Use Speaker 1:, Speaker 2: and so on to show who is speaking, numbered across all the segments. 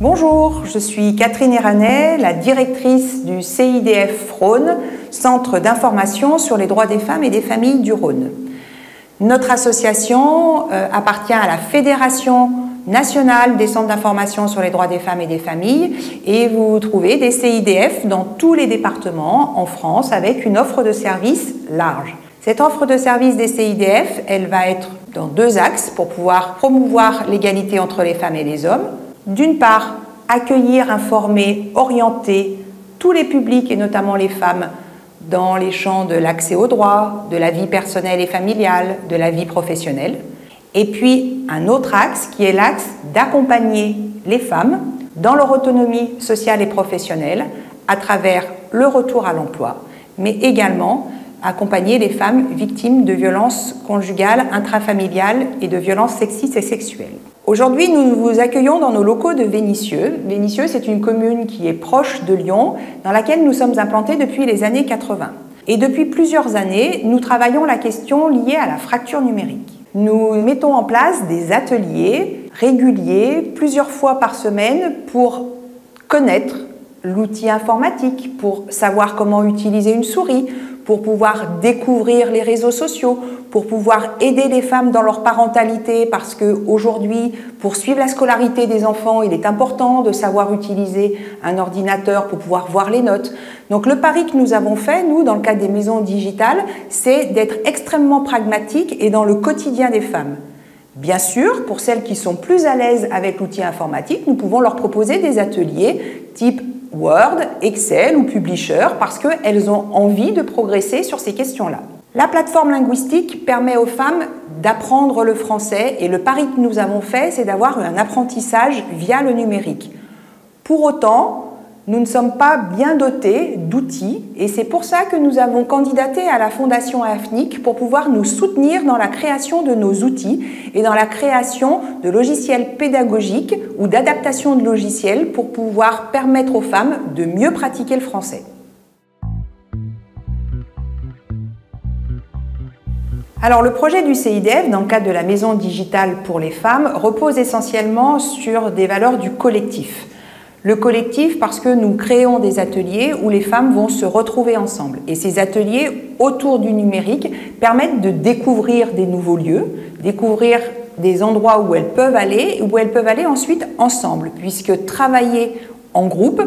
Speaker 1: Bonjour, je suis Catherine Eranet, la directrice du CIDF Rhône, Centre d'information sur les droits des femmes et des familles du Rhône. Notre association appartient à la Fédération nationale des centres d'information sur les droits des femmes et des familles et vous trouvez des CIDF dans tous les départements en France avec une offre de services large. Cette offre de services des CIDF, elle va être dans deux axes pour pouvoir promouvoir l'égalité entre les femmes et les hommes. D'une part, accueillir, informer, orienter tous les publics et notamment les femmes dans les champs de l'accès aux droits, de la vie personnelle et familiale, de la vie professionnelle. Et puis un autre axe qui est l'axe d'accompagner les femmes dans leur autonomie sociale et professionnelle à travers le retour à l'emploi, mais également accompagner les femmes victimes de violences conjugales, intrafamiliales et de violences sexistes et sexuelles. Aujourd'hui, nous vous accueillons dans nos locaux de Vénissieux. Vénissieux, c'est une commune qui est proche de Lyon, dans laquelle nous sommes implantés depuis les années 80. Et depuis plusieurs années, nous travaillons la question liée à la fracture numérique. Nous mettons en place des ateliers réguliers, plusieurs fois par semaine, pour connaître l'outil informatique, pour savoir comment utiliser une souris, pour pouvoir découvrir les réseaux sociaux, pour pouvoir aider les femmes dans leur parentalité parce qu'aujourd'hui, pour suivre la scolarité des enfants, il est important de savoir utiliser un ordinateur pour pouvoir voir les notes. Donc le pari que nous avons fait, nous, dans le cadre des maisons digitales, c'est d'être extrêmement pragmatique et dans le quotidien des femmes. Bien sûr, pour celles qui sont plus à l'aise avec l'outil informatique, nous pouvons leur proposer des ateliers type Word, Excel ou Publisher parce qu'elles ont envie de progresser sur ces questions-là. La plateforme linguistique permet aux femmes d'apprendre le français et le pari que nous avons fait, c'est d'avoir un apprentissage via le numérique. Pour autant, nous ne sommes pas bien dotés d'outils et c'est pour ça que nous avons candidaté à la Fondation AFNIC pour pouvoir nous soutenir dans la création de nos outils et dans la création de logiciels pédagogiques ou d'adaptation de logiciels pour pouvoir permettre aux femmes de mieux pratiquer le français. Alors le projet du CIDF, dans le cadre de la maison digitale pour les femmes, repose essentiellement sur des valeurs du collectif. Le collectif parce que nous créons des ateliers où les femmes vont se retrouver ensemble. Et ces ateliers autour du numérique permettent de découvrir des nouveaux lieux, découvrir des endroits où elles peuvent aller ensuite ensemble, puisque travailler en groupe,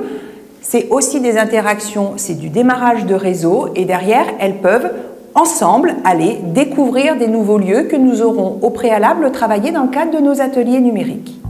Speaker 1: c'est aussi des interactions, c'est du démarrage de réseau et derrière, elles peuvent ensemble aller découvrir des nouveaux lieux que nous aurons au préalable travaillé dans le cadre de nos ateliers numériques.